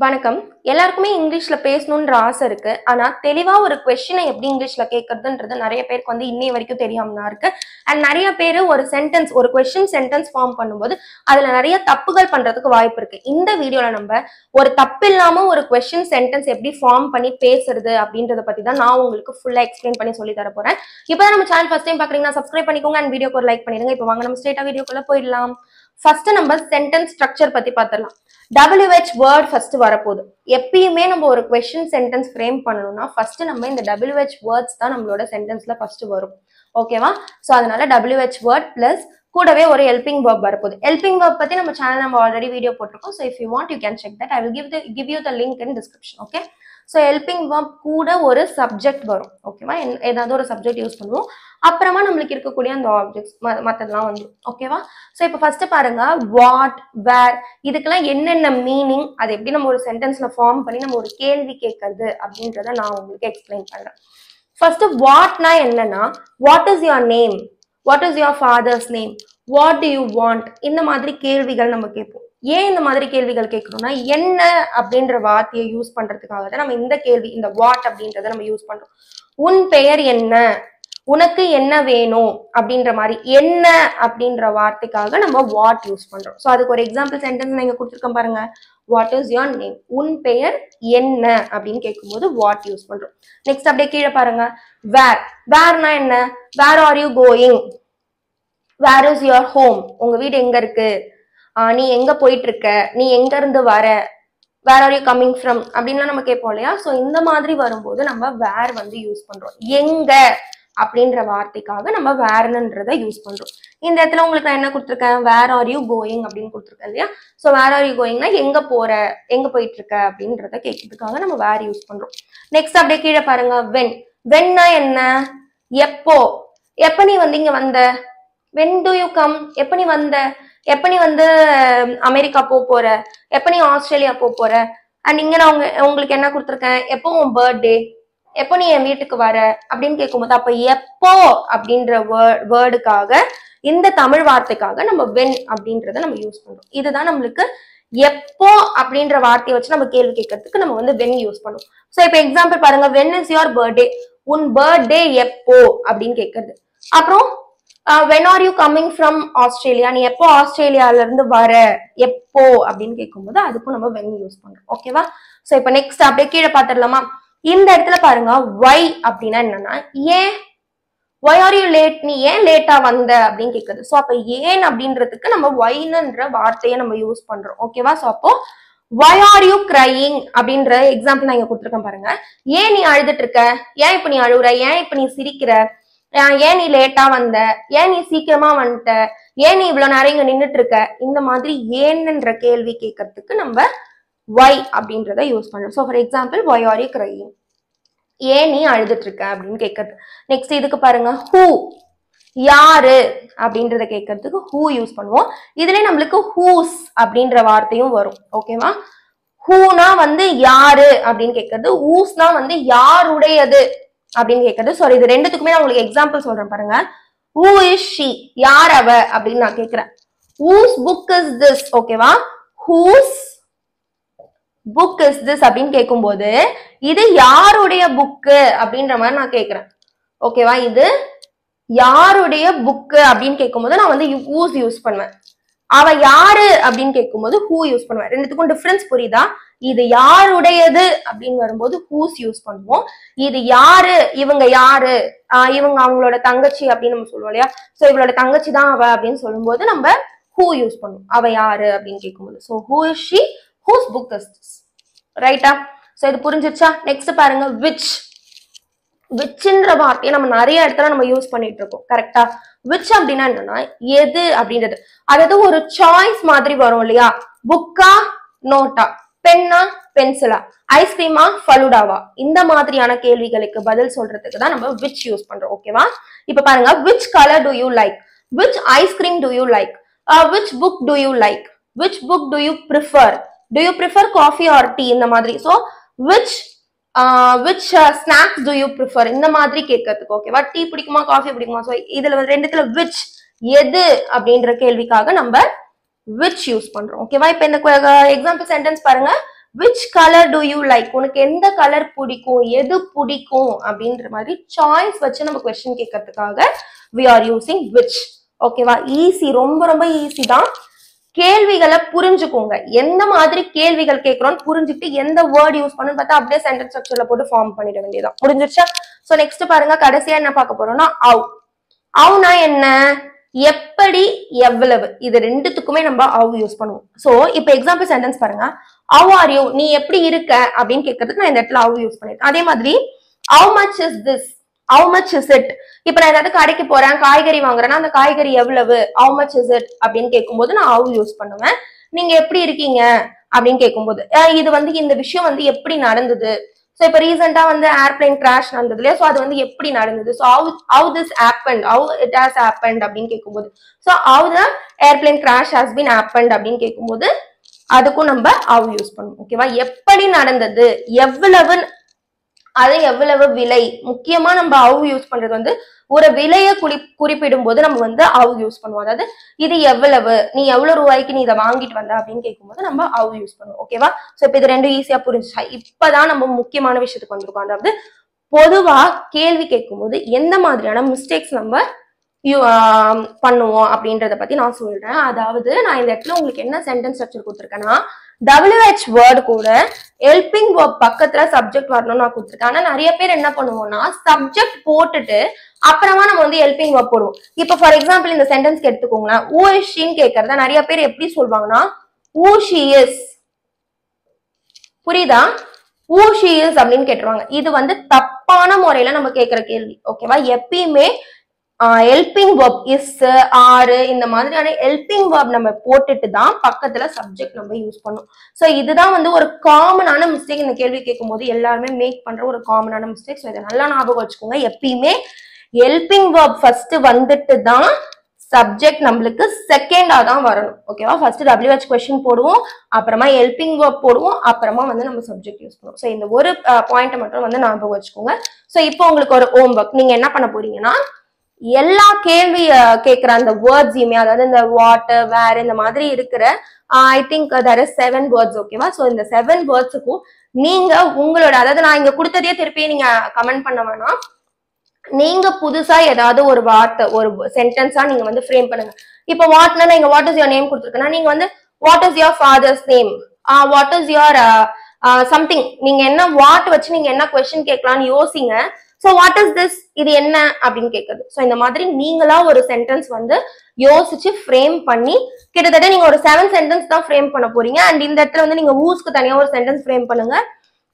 வணக்கம். எல்லாருக்குமே இங்கிலீஷ்ல பேசணும்ன்ற ஆசை இருக்கு. ஆனா தெளிவா ஒரு கொஸ்டினை எப்படி இங்கிலீஷ்ல கேட்கறதுன்றது நிறைய பேருக்கு வந்து இன்னைய வரைக்கும் தெரியாம தான் இருக்கு. அண்ட் நிறைய பேர் ஒரு கொஸ்டின் சென்டென்ஸ் ஃபார்ம் பண்ணும்போது அதுல நிறைய தப்புகள் பண்றதுக்கு வாய்ப்பு இருக்கு. இந்த வீடியோல நம்ம ஒரு தப்பு இல்லாம ஒரு கொஸ்டின் சென்டென்ஸ் எப்படி ஃபார்ம் பண்ணி பேசுறது அப்படின்றத பத்தி தான் நான் உங்களுக்கு ஃபுல்லா எக்ஸ்பிளைன் பண்ணி சொல்லி தர போறேன். இப்பதான் நம்ம சேனல் ஃபர்ஸ்ட் டைம் பாக்குறீங்கன்னா சப்ஸ்கிரைப் பண்ணிக்கோங்க அண்ட் வீடியோக்கு ஒரு லைக் பண்ணிடுங்க. இப்போ வாங்க நம்ம ஸ்ட்ரெயிட்டா வீடியோக்குள்ள போயிடலாம். ஃபர்ஸ்ட் நம்ம சென்டென்ஸ் ஸ்ட்ரக்சர் பத்தி பார்த்துடலாம். WH வேர்ட் ஃபர்ஸ்ட் வரப்போகுது. எப்பயுமே நம்ம ஒரு கொஸ்டின் சென்டென்ஸ் ஃப்ரேம் பண்ணணும்னா ஃபர்ஸ்ட் நம்ம இந்த WH வேர்ட்ஸ் தான் நம்மளோட சென்டென்ஸ்ல ஃபர்ஸ்ட் வரும். ஓகேவா? ஸோ அதனால WH வேர்ட் பிளஸ் கூடவே ஒரு ஹெல்பிங் வேர்ப் வரப்போகுது. ஹெல்பிங் வேர்ப் பத்தி நம்ம சேனல் நம்ம ஆல்ரெடி வீடியோ போட்டிருக்கோம். So if you want you can check that. I will give you the link in description. Okay. So helping verb கூட ஒரு சப்ஜெக்ட் வரும். ஓகேவா? ஏதாவது ஒரு சப்ஜெக்ட் யூஸ் பண்ணுவோம். அப்புறமா நம்மளுக்கு இருக்கக்கூடிய அந்த ஆப்ஜெக்ட்ஸ் மற்றதெல்லாம் வந்துடும். ஓகேவா? ஸோ இப்போ ஃபர்ஸ்ட் பாருங்க, வாட், வேர், இதுக்கெல்லாம் என்னென்ன மீனிங், அது எப்படி நம்ம ஒரு சென்டென்ஸ்ல ஃபார்ம் பண்ணி நம்ம ஒரு கேள்வி கேட்கறது அப்படின்றத நான் உங்களுக்கு எக்ஸ்பிளைன் பண்றேன். ஃபர்ஸ்ட் வாட்னா என்னன்னா, what is your name, what is your father's name, what to you want, இந்த மாதிரி கேள்விகள் நம்ம கேட்போம். ஏன் இந்த மாதிரி கேள்விகள் கேட்கணும்னா, என்ன அப்படின்ற வார்த்தையை யூஸ் பண்றதுக்காக தான் நம்ம இந்த கேள்வி, இந்த வாட் அப்படின்றத நம்ம யூஸ் பண்றோம். உன் பெயர் என்ன, உனக்கு என்ன வேணும் அப்படின்ற மாதிரி என்ன அப்படின்ற வார்த்தைக்காக நம்ம வாட் யூஸ் பண்றோம். ஸோ அதுக்கு ஒரு எக்ஸாம்பிள் சென்டென்ஸ் நீங்க கொடுத்துருக்கோம் பாருங்க. வாட் இஸ் யுவர் நேம், உன் பெயர் என்ன அப்படின்னு கேட்கும்போது வாட் யூஸ் பண்றோம். நெக்ஸ்ட் அப்படியே கீழே பாருங்க, வேர். வேர்னா என்ன? Where are you going, where is your home, உங்க வீடு எங்க இருக்கு, நீ எங்க போயிட்டு இருக்க, நீ எங்க இருந்து வர, where are you coming from அப்படின்லாம் நம்ம கேட்போம் இல்லையா? ஸோ இந்த மாதிரி வரும்போது நம்ம வேர் வந்து யூஸ் பண்றோம். எங்க அப்படின்ற வார்த்தைக்காக நம்ம வேர்ன்றதை யூஸ் பண்றோம். இந்த இடத்துல உங்களுக்கு நான் என்ன கொடுத்துருக்கேன், வேர் ஆர் யூ கோயிங் அப்படின்னு கொடுத்துருக்கேன் இல்லையா? ஸோ வேர் ஆர் யூ கோயிங்னா எங்க போற, எங்க போயிட்டு இருக்க அப்படின்றத கேட்கறதுக்காக நம்ம வேர் யூஸ் பண்றோம். நெக்ஸ்ட் அப்படியே கீழே பாருங்க, வென். வென்னா என்ன? எப்போ, எப்ப நீ வந்து இங்க வந்த, வென் டு யூ கம், எப்ப நீ வந்த, எப்ப நீ வந்து அமெரிக்கா போற, எப்ப நீ ஆஸ்திரேலியா போற. அண்ட் இங்க நான் உங்களுக்கு என்ன கொடுத்துருக்கேன், எப்போ உன் பர்த்டே, எப்போ நீ என் வீட்டுக்கு வர அப்படின்னு கேட்கும்போது அப்ப எப்போ அப்படின்ற வேர்டுக்காக, இந்த தமிழ் வார்த்தைக்காக நம்ம வென் அப்படின்றத நம்ம யூஸ் பண்றோம். இதுதான் நம்மளுக்கு எப்போ அப்படின்ற வார்த்தையை வச்சு நம்ம கேள்வி கேட்கறதுக்கு நம்ம வந்து வென் யூஸ் பண்ணுவோம். ஸோ இப்போ எக்ஸாம்பிள் பாருங்க, வென் இஸ் யுவர் பர்த்டே, உன் பர்த்டே எப்போ அப்படின்னு கேட்கறது. அப்புறம் when are you coming from Australia, நீ எப்போ ஆஸ்திரேலியால இருந்து வர, எப்போ அப்படின்னு கேட்கும்போது அதுக்கும் நம்ம when யூஸ் பண்றோம். ஓகேவா? சோ இப்போ நெக்ஸ்ட் அப்படியே கீழே பாத்துடலாமா? இந்த இடத்துல பாருங்க, why அப்படின்னா என்னன்னா, ஏன், why are you late, நீ ஏன் லேட்டா வந்த அப்படின்னு கேட்குது. சோ அப்ப ஏன் அப்படின்றதுக்கு நம்ம whyன்ற வார்த்தையை நம்ம யூஸ் பண்றோம். ஓகேவா? சோ அப்போ why are you crying அப்படின்ற எக்ஸாம்பிள் நான் இங்க கொடுத்துருக்கேன் பாருங்க. ஏன் நீ அழுதுட்டு இருக்க, ஏன் இப்ப நீ அழுகுற, ஏன் இப்ப நீ சிரிக்கிற, ஏன் நீ லேட்டா வந்த, ஏன் நீ சீக்கிரமா வந்துட்ட, ஏன் நீ இவ்வளவு நேரம் இங்க நின்றுட்டு இருக்க, இந்த மாதிரி ஏன்ன்ற கேள்வி கேட்கறதுக்கு நம்ம why அப்படின்றத யூஸ் பண்றோம். So for example, why are you crying, ஏன் நீ அழுதுட்டு இருக்க அப்படின்னு கேட்கறது. நெக்ஸ்ட் இதுக்கு பாருங்க, who, யாரு அப்படின்றத கேட்கறதுக்கு who யூஸ் பண்ணுவோம். இதுல நம்மளுக்கு whose அப்படின்ற வார்த்தையும் வரும். ஓகேவா? whoனா வந்து யாரு அப்படின்னு கேட்கறது, whoseனா வந்து யாருடையது அப்படின்னு கேட்கறது. சாரி, இது ரெண்டுத்துக்குமே நான் உங்களுக்கு எக்ஸாம்பிள் சொல்றேன் பாருங்க. who is she, யார் அவ அப்படின்னு நான் கேட்கிறேன். whose book is this, ஓகேவா? whose book is this அப்படின்னு கேட்கும்போது இது யாருடைய புக்கு அப்படின்ற மாதிரி நான் கேட்கிறேன். ஓகேவா? இது யாருடைய புக்கு அப்படின்னு கேட்கும்போது நான் வந்து whose யூஸ் பண்ணுவேன். அவ யாரு அப்படின்னு கேட்கும்போது who யூஸ் பண்ணுவேன். ரெண்டுத்துக்கும் டிஃபரன்ஸ் புரியுதா? இது யாருடையது அப்படின்னு வரும்போது whose யூஸ் பண்ணுவோம். இது யாரு, இவங்க யாரு, இவங்க அவங்களோட தங்கச்சி அப்படின்னு நம்ம சொல்லுவோம் இல்லையா? சோ இவளோட தங்கச்சி தான் அவ அப்படின்னு சொல்லும்போது நம்ம who யூஸ் பண்ணுவோம். அவ யாரு அப்படின்னு கேட்கும்போது. So who is she, whose book is this, ரைட்டா? சோ இது புரிஞ்சிருச்சா? நெக்ஸ்ட் பாருங்க, which. விச்ன்ற வார்த்தையை நம்ம நிறைய இடத்துல நம்ம யூஸ் பண்ணிட்டு இருக்கோம். கரெக்டா? விச் அப்படின்னா என்னன்னா எது அப்படின்றது. அதாவது ஒரு சாய்ஸ் மாதிரி வரும் இல்லையா? புக்கா, நோட்டா, பென்னா, பென்சிலா, ஐஸ்கிரீமா, ஃபலூடாவா, இந்த மாதிரியான கேள்விகளுக்கு பதில் சொல்றதுக்கு தான் நம்ம விச் யூஸ் பண்றோம். ஓகேவா? இப்ப பாருங்க, which color do you like, which ice cream do you like, which book do you like, which book do you prefer coffee or tea, இந்த மாதிரி. So which snacks do you prefer, இந்த மாதிரி கேட்கறதுக்கு. ஓகேவா? டீ பிடிக்குமா, coffee பிடிக்குமா? So இதுல ரெண்டுத்துல which, எது அப்படின்ற கேள்விக்காக நம்ம which யூஸ் பண்றோம். ஓகேவா? இப்ப இந்த எக்ஸாம்பிள் சென்டென்ஸ் பாருங்க, which colour to you like, உனக்கு எந்த கலர் பிடிக்கும், எது பிடிக்கும் அப்படின்ற மாதிரி சாய்ஸ் வச்சு நம்ம கொஸ்டின் கேட்கறதுக்காக we are using which. ஓகேவா, ஈஸி, ரொம்ப ரொம்ப ஈஸி தான். கேள்விகளை புரிஞ்சுக்கோங்க, எந்த மாதிரி கேள்விகள் கேட்கிறோம்னு புரிஞ்சுக்கிட்டு எந்த வேர்ட் யூஸ் பண்ணணும்னு பார்த்தா அப்படியே சென்டென்ஸ் ஸ்ட்ரக்சர்ல போட்டு ஃபார்ம் பண்ணிட வேண்டியதான், முடிஞ்சிருச்சா? சோ நெக்ஸ்ட் பாருங்க, கடைசியா என்ன பார்க்க போறோம்னா அவு. அவுனா என்ன, எப்படி, எவ்வளவு, இது ரெண்டுத்துக்குமே நம்ம அவு யூஸ் பண்ணுவோம். சோ இப்போ எக்ஸாம்பிள் சென்டென்ஸ் பாருங்க, how are you, நீ எப்படி இருக்க அப்படின்னு கேட்கறதுக்கு நான் இந்த இடத்துல அவு யூஸ் பண்ணிருக்கேன். அதே மாதிரி how much is this, how much is it, இப்ப நான் ஏதாவது கடைக்கு போறேன், காய்கறி வாங்குறேன்னா அந்த காய்கறி எவ்வளவு, how much is it அப்படின்னு கேட்கும்போது நான் how யூஸ் பண்ணுவேன். நீங்க எப்படி இருக்கீங்க அப்படின்னு கேட்கும்போது இது வந்து இந்த விஷயம் வந்து எப்படி நடந்தது. சோ இப்ப ரீசெண்டா வந்து ஏர்பிளைன் கிராஷ் நடந்தது இல்லையா, சோ அது வந்து எப்படி நடந்தது, so how this happened, how it has happened அப்படின்னு கேட்கும்போது, so how the airplane crash has been happened அப்படின்னு கேட்கும்போது அதுக்கும் நம்ம how யூஸ் பண்ணுவோம். ஓகேவா, எப்படி நடந்தது, எவ்வளவு, அது எவ்வளவு விலை, முக்கியமா நம்ம how யூஸ் பண்றது வந்து ஒரு விலையை குறிப்பிடும் போது நம்ம வந்து how யூஸ் பண்ணுவோம். அதாவது இது எவ்வளவு, நீ எவ்வளவு ரூபாய்க்கு நீ இதை வாங்கிட்டு வந்த அப்படின்னு கேட்கும்போது நம்ம how யூஸ் பண்ணுவோம். ஓகேவா, சோ இப்ப இது ரெண்டும் ஈஸியா புரிஞ்சுச்சா? இப்பதான் நம்ம முக்கியமான விஷயத்துக்கு வந்திருக்கோம். அதாவது பொதுவா கேள்வி கேட்கும்போது எந்த மாதிரியான மிஸ்டேக்ஸ் நம்ம பண்ணுவோம் அப்படின்றத பத்தி நான் சொல்றேன். அதாவது நான் இந்த இடத்துல உங்களுக்கு என்ன சென்டென்ஸ் ஸ்ட்ரக்சர் கொடுத்துருக்கேன்னா, WH வேர்டு கூட ஹெல்பிங் வேர்ப் பக்கத்துல சப்ஜெக்ட் வரணும்னு நான் கொடுத்துருக்கேன். ஆனா நிறைய பேர் என்ன பண்ணுவோம்னா சப்ஜெக்ட் போட்டுட்டு அப்புறமா நம்ம வந்து ஹெல்பிங் வேர்ப் போடுவோம். இப்ப ஃபார் எக்ஸாம்பிள் இந்த சென்டென்ஸ்க்கு எடுத்துக்கோங்களேன், who is she ன்னு கேட்கறத நிறைய பேர் எப்படி சொல்வாங்கன்னா who she is, புரியுதா, who she is அப்படின்னு கேட்டுருவாங்க. இது வந்து தப்பான முறையில நம்ம கேட்கிற கேள்வி. ஓகேவா, எப்பயுமே ஹெல்பிங் வேர்ப் இஸ், ஆர், இந்த மாதிரியான ஹெல்பிங் வேர்ப் நம்ம போட்டுட்டு தான் பக்கத்துல சப்ஜெக்ட் நம்ம யூஸ் பண்ணும். சோ இதுதான் வந்து ஒரு காமனான மிஸ்டேக். இந்த கேள்வி கேட்கும் போது எல்லாருமே மேக் பண்ற ஒரு காமனான மிஸ்டேக். ஸோ இதை நல்லா ஞாபகம் வச்சுக்கோங்க, எப்பயுமே ஹெல்பிங் வேர்ப் ஃபர்ஸ்ட் வந்துட்டு தான் சப்ஜெக்ட் நம்மளுக்கு செகண்டா தான் வரணும். ஓகேவா, ஃபர்ஸ்ட் WH கொஸ்டின் போடுவோம், அப்புறமா ஹெல்பிங் வேர்ப் போடுவோம், அப்புறமா வந்து நம்ம சப்ஜெக்ட் யூஸ் பண்ணுவோம். ஸோ இந்த ஒரு பாயிண்ட் மட்டும் வந்து ஞாபகம் வச்சுக்கோங்க. ஸோ இப்போ உங்களுக்கு ஒரு ஹோம் ஒர்க், நீங்க என்ன பண்ண போறீங்கன்னா எல்லா கேள்வி கேட்கிற அந்த வேர்ட்ஸையுமே, அதாவது இந்த வாட்டர், வேர், இந்த மாதிரி இருக்கிற I think there is 7 words. ஓகேவா, சோ இந்த 7 வேர்ட்ஸுக்கும் நீங்க உங்களோட, அதாவது நான் இங்க கொடுத்ததே திருப்பி நீங்க கமெண்ட் பண்ண வேணாம், நீங்க புதுசா ஏதாவது ஒரு வார்த்தை, ஒரு சென்டென்ஸா நீங்க வந்து ஃப்ரேம் பண்ணுங்க. இப்போ வாட்னா இங்க வாட் இஸ் யுவர் நேம் கொடுத்துருக்கேன்னா நீங்க வந்து what is your father's name, what is your something, நீங்க என்ன வாட் வச்சு நீங்க என்ன கொஸ்டின் கேட்கலாம்னு யோசிங்க. சோ வாட் இஸ் திஸ், இது என்ன அப்படின்னு கேட்குது. சோ இந்த மாதிரி நீங்களா ஒரு சென்டென்ஸ் வந்து யோசிச்சு ஃப்ரேம் பண்ணி, கிட்டத்தட்ட நீங்க ஒரு 7 சென்டென்ஸ் தான் ஃப்ரேம் பண்ண போறீங்க. அண்ட் இந்த இடத்துல வந்து நீங்க ஊஸ்க்கு தனியா ஒரு சென்டென்ஸ் ஃப்ரேம் பண்ணுங்க.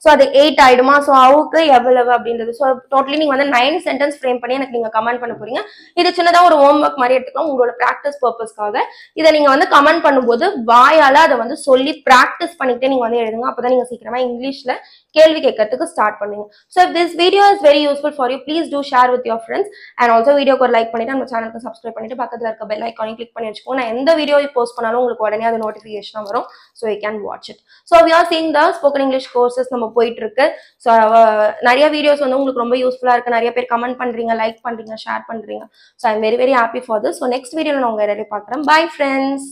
சோ அது 8 ஆயிடுமா, சோ அவுக்கு எவ்வளவு அப்படின்றது. சோ டோட்டலி நீங்க வந்து 9 சென்டென்ஸ் ஃப்ரேம் பண்ணி எனக்கு நீங்க கமெண்ட் பண்ண போறீங்க. இது சின்னதா ஒரு ஹோம் ஒர்க் மாதிரி எடுத்துக்கலாம், உங்களோட பிராக்டிஸ் பர்பஸ்க்காக. இதை நீங்க வந்து கமெண்ட் பண்ணும்போது வாயால அதை வந்து சொல்லி பிராக்டிஸ் பண்ணிக்கிட்டே நீங்க வந்து எழுதுங்க. அப்பதான் நீங்க சீக்கிரமா இங்கிலீஷ்ல கேள்வி கேட்கறதுக்கு ஸ்டார்ட் பண்ணுங்க. So if this video is very useful for you, please do share with your friends and also வீடியோக்கு ஒரு லைக் பண்ணிட்டு நம்ம சேனலுக்கு சப்ஸ்கிரைப் பண்ணிட்டு பக்கத்துல இருக்க பெல் ஐகானை கிளிக் பண்ணி வச்சுக்கோங்க. நான் எந்த வீடியோ போஸ்ட் பண்ணாலும் உங்களுக்கு உடனே அது நோட்டிபிகேஷன் வரும். So you can watch it. So we are seeing the spoken English courses நம்ம போயிட்டு இருக்கு. ஸோ நிறைய வீடியோஸ் வந்து உங்களுக்கு ரொம்ப யூஸ்ஃபுல்லா இருக்கு, நிறைய பேர் கமெண்ட் பண்றீங்க, லைக் பண்றீங்க, ஷேர் பண்றீங்க. So I am very very happy for this. So next வீடியோல நான் உங்க எல்லாரையும் பார்க்குறேன். Bye friends.